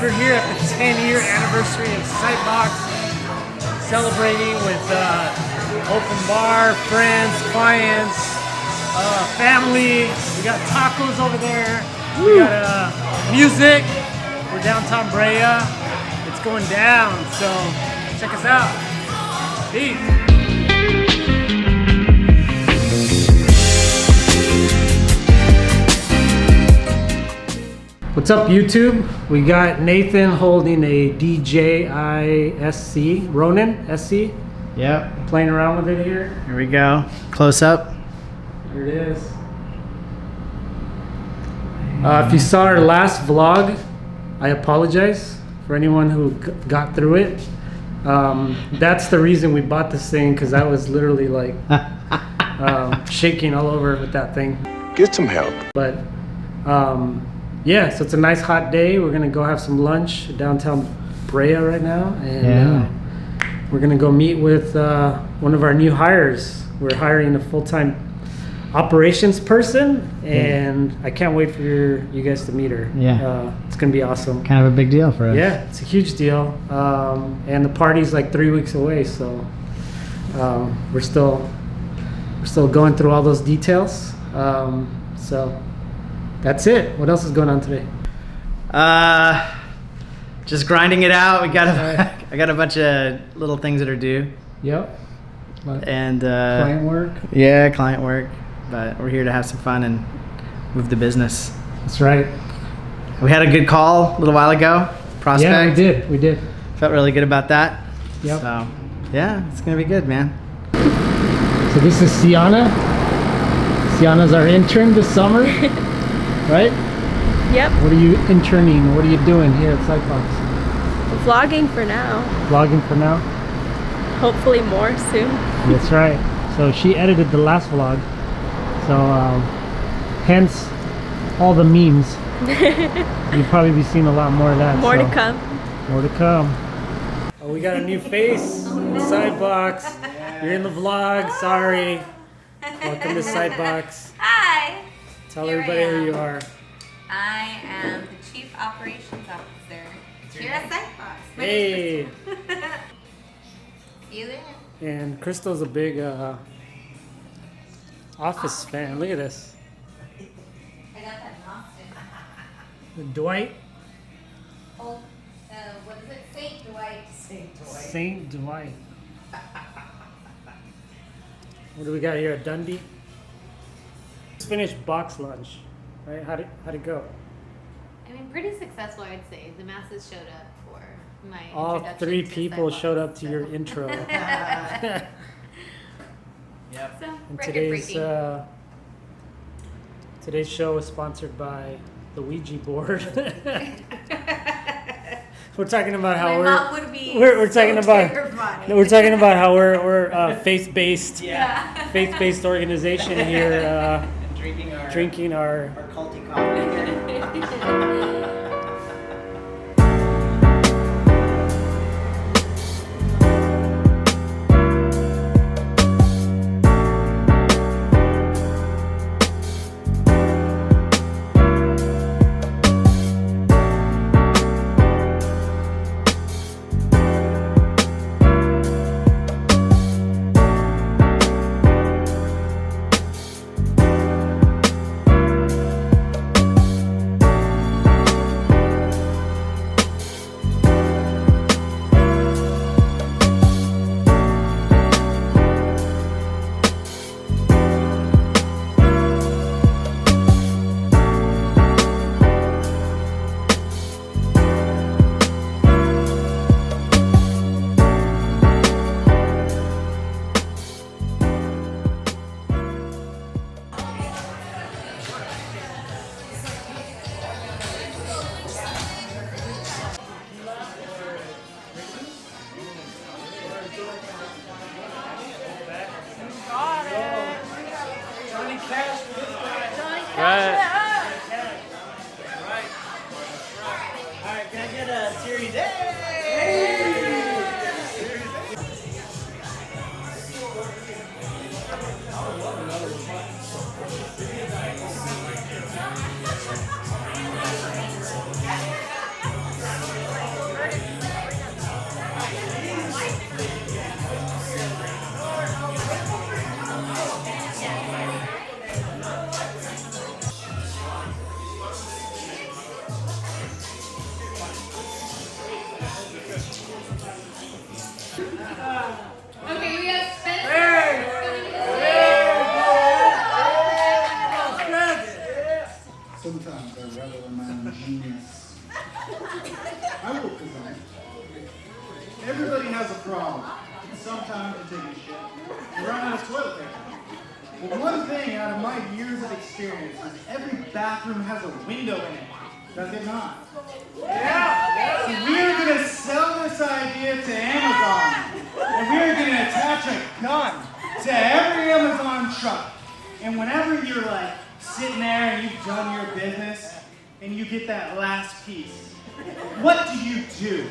We're here at the 10-year anniversary of Sightbox, celebrating with open bar, friends, clients, family. We got tacos over there. We got music. We're downtown Brea. It's going down, so check us out. Peace. What's up, YouTube? We got Nathan holding a DJI SC, Ronin SC. Yep. Playing around with it here. Here we go. Close up. Here it is. If you saw our last vlog, I apologize for anyone who got through it. That's the reason we bought this thing, because I was literally like shaking all over with that thing. Get some help. But yeah, so it's a nice hot day. We're gonna go have some lunch downtown Brea right now, and we're gonna go meet with one of our new hires. We're hiring a full-time operations person, and I can't wait for you guys to meet her. Yeah, it's gonna be awesome. kind of a big deal for us. Yeah, it's a huge deal, and the party's like 3 weeks away, so we're still going through all those details. So that's it. What else is going on today? Just grinding it out. I got a bunch of little things that are due. Yep. And Client work. Yeah, client work. But we're here to have some fun and move the business. That's right. We had a good call a little while ago. Prospect. Yeah, we did. Felt really good about that. Yep. So yeah, it's gonna be good, man. So this is Sienna. Sienna's our intern this summer, right? Yep. What are you interning? What are you doing here at Sightbox? Vlogging for now. Vlogging for now? Hopefully more soon. That's right. So she edited the last vlog. So hence all the memes. You'll probably be seeing a lot more of that. More to come. More to come. Oh, we got a new face. Sightbox. You're in the vlog. Sorry. Welcome to Sightbox. Hi. Tell Here everybody I am. who you are. I am the Chief Operations Officer here at Sightbox. Hey. See you there. And Crystal's a big Office fan. Look at this. I got that in Austin. Dwight. Oh, what is it? Saint Dwight. Saint Dwight. What do we got here at Dundee? Just finished box lunch, right? How'd it go? I mean, pretty successful, I'd say. The masses showed up for my All introduction 3 to people Sightbox, showed up to so. your intro. Yep. So, And record-breaking. today's show is sponsored by the Ouija board. We're talking about how My mom would be we're so talking about terrified. we're talking about how we're faith-based Yeah. faith-based organization here, Drinking our culty coffee. Right. Alright, can I get a Series A? Okay, we have Spencer. Sometimes I revel in my own genius. I will present. Everybody has a problem. Sometimes you take a shit. You run out of toilet paper. But one thing out of my years of experience is every bathroom has a window in it. Does it not? Yeah! So we are going to sell this idea to Amazon. And we are going to attach a gun to every Amazon truck. And whenever you're like sitting there and you've done your business and you get that last piece, what do?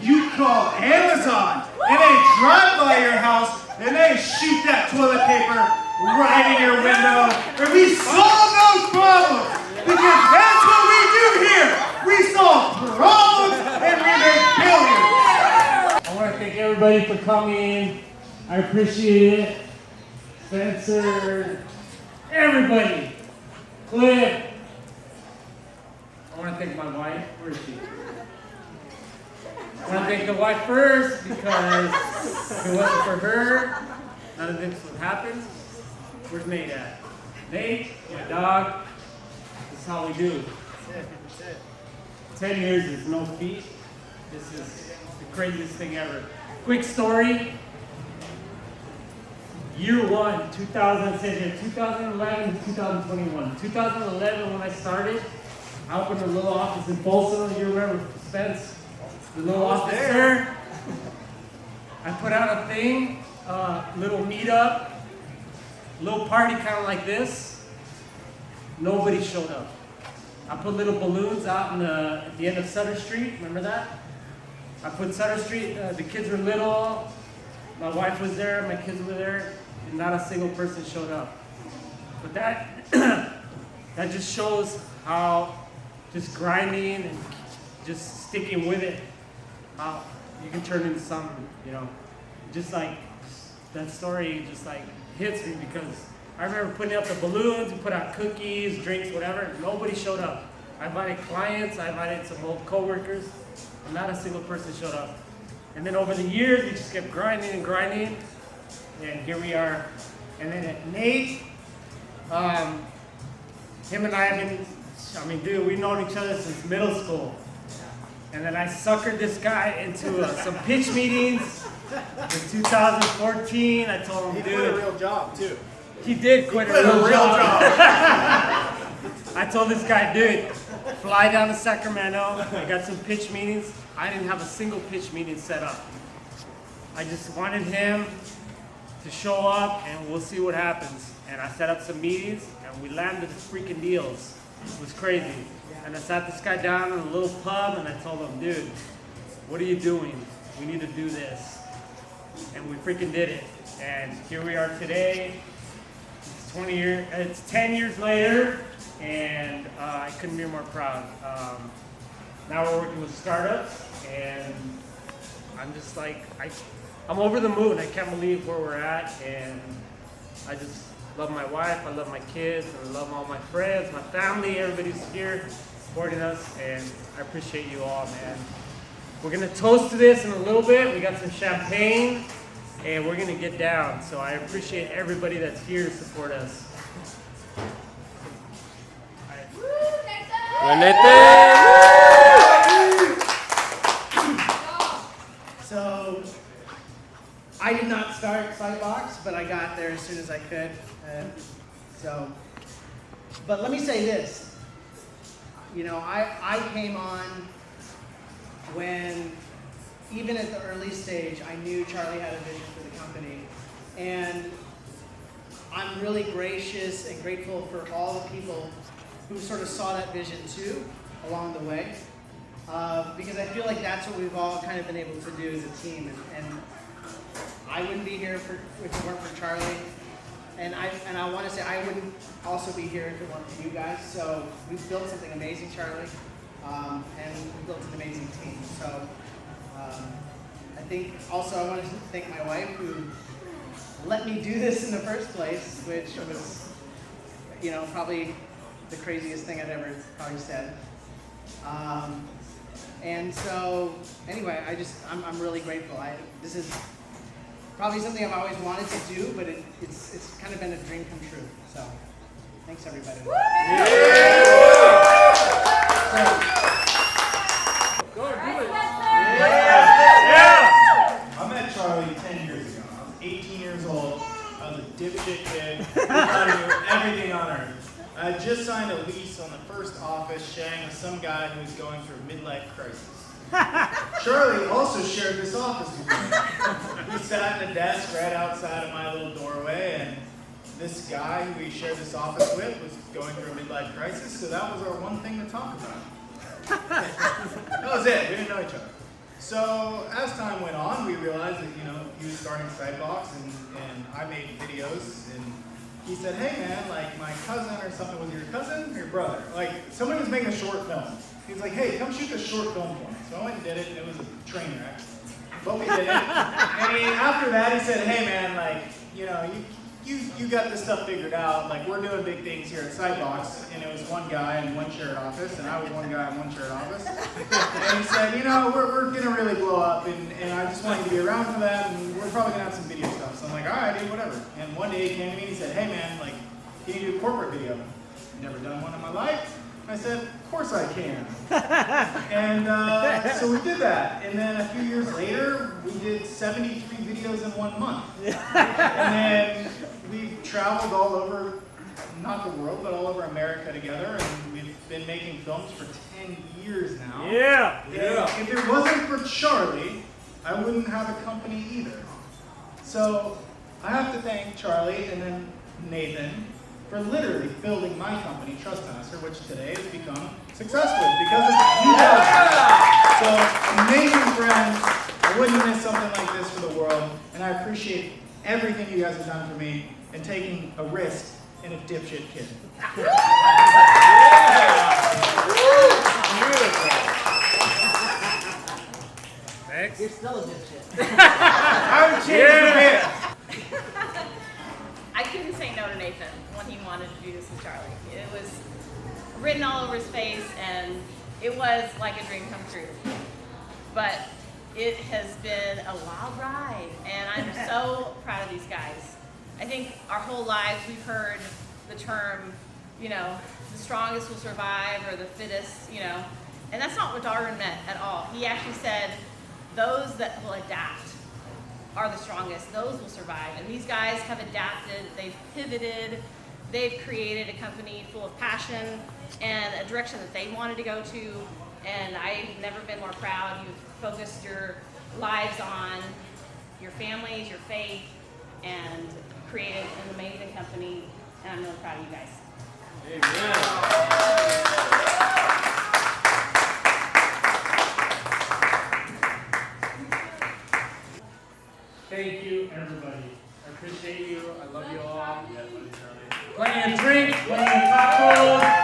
You call Amazon and they drive by your house and they shoot that toilet paper right in your window, and we solve those problems because that's what we do here. We solve problems and we make billions. I want to thank everybody for coming. I appreciate it. Spencer, everybody. Cliff. I want to thank my wife. Where is she? I want to thank the wife first because if it wasn't for her, none of this would happen. Where's Nate at? Nate, my dog. This is how we do. That's it. 10 years is no feat. This is the craziest thing ever. Quick story. Year one, 2011 to 2021. 2011, when I started, I opened a little office in Folsom. You remember Spence? The little office there. I put out a thing, little meetup, little party kind of like this. Nobody showed up. I put little balloons out at the end of Sutter Street. Remember that? I put Sutter Street. The kids were little. My wife was there. My kids were there. And not a single person showed up. But that that just shows how just grinding and just sticking with it, how you can turn into something, you know. Just like that story just like hits me because I remember putting up the balloons, we put out cookies, drinks, whatever, and nobody showed up. I invited clients, I invited some old coworkers, and not a single person showed up. And then over the years, we just kept grinding and grinding, and here we are. And then at Nate, him and I have been, dude, we've known each other since middle school. And then I suckered this guy into some pitch meetings in 2014. I told him, He dude. quit a real job too. He did quit a real job. I told this guy, dude, fly down to Sacramento. I got some pitch meetings. I didn't have a single pitch meeting set up. I just wanted him to show up and we'll see what happens. And I set up some meetings and we landed the freaking deals. It was crazy. And I sat this guy down in a little pub and I told him, dude, what are you doing? We need to do this. And we freaking did it. And here we are today. It's 10 years later, and I couldn't be more proud. Now we're working with startups, and I'm just like, I'm over the moon. I can't believe where we're at, and I just love my wife, I love my kids, and I love all my friends, my family, everybody's here supporting us, and I appreciate you all, man. We're gonna toast to this in a little bit. We got some champagne. And we're gonna get down. So I appreciate everybody that's here to support us. So, I did not start Sightbox, but I got there as soon as I could. But let me say this. You know, I came on when, even at the early stage, I knew Charlie had a vision for the company. And I'm really gracious and grateful for all the people who sort of saw that vision too along the way. Because I feel like that's what we've all kind of been able to do as a team. And I wouldn't be here if it weren't for Charlie. And I want to say I wouldn't also be here if it weren't for you guys. So we've built something amazing, Charlie. And we've built an amazing team. So I think also I want to thank my wife who let me do this in the first place, which was, you know, probably the craziest thing I've ever probably said. And so anyway, I'm really grateful. probably something I've always wanted to do, but it's kind of been a dream come true. So, thanks everybody. I met Charlie 10 years ago. I was 18 years old. I was a dipshit kid. I knew everything on earth. I had just signed a lease on the first office, sharing with some guy who was going through a midlife crisis. Charlie also shared this office with me. We sat at a desk right outside of my little doorway, and this guy who we shared this office with was going through a midlife crisis, so that was our one thing to talk about. That was it. We didn't know each other. So as time went on, we realized that he was starting Sightbox, and I made videos, and he said, "Hey man, like my cousin or something." Was it your cousin or your brother? Like somebody was making a short film. He was like, "Hey, come shoot this short film for me." So I went and did it, and it was a train wreck, but we did it. And after that, he said, "Hey man, like you got this stuff figured out. Like we're doing big things here at Sightbox." And it was one guy in one shared office, and I was one guy in one shared office. And he said, we're gonna really blow up, and I just want you to be around for that, and we're probably gonna have some video stuff. So I'm like, all right, dude, whatever. And one day he came to me and he said, "Hey man, like, can you do a corporate video?" Never done one in my life. I said, "Of course I can." And so we did that. And then a few years later, we did 73 videos in 1 month. And then we've traveled all over, not the world, but all over America together. And we've been making films for 10 years now. Yeah. And if it wasn't for Charlie, I wouldn't have a company either. So I have to thank Charlie and then Nathan for literally building my company, Trustmaster, which today has become successful because of you guys. So amazing friends. I wouldn't miss something like this for the world, and I appreciate everything you guys have done for me and taking a risk in a dipshit kid. Thanks. You're still a dipshit. I would change a bit. I couldn't say no to Nathan when he wanted to do this with Charlie. It was written all over his face, and it was like a dream come true. But it has been a wild ride, and I'm so proud of these guys. I think our whole lives we've heard the term, the strongest will survive, or the fittest, and that's not what Darwin meant at all. He actually said those that will adapt are the strongest. Those will survive. And these guys have adapted, they've pivoted, they've created a company full of passion and a direction that they wanted to go to. And I've never been more proud. You've focused your lives on your families, your faith, and created an amazing company. And I'm really proud of you guys. Amen. Thank you, everybody. I appreciate you. I love you all. Plenty of drink, plenty of tacos.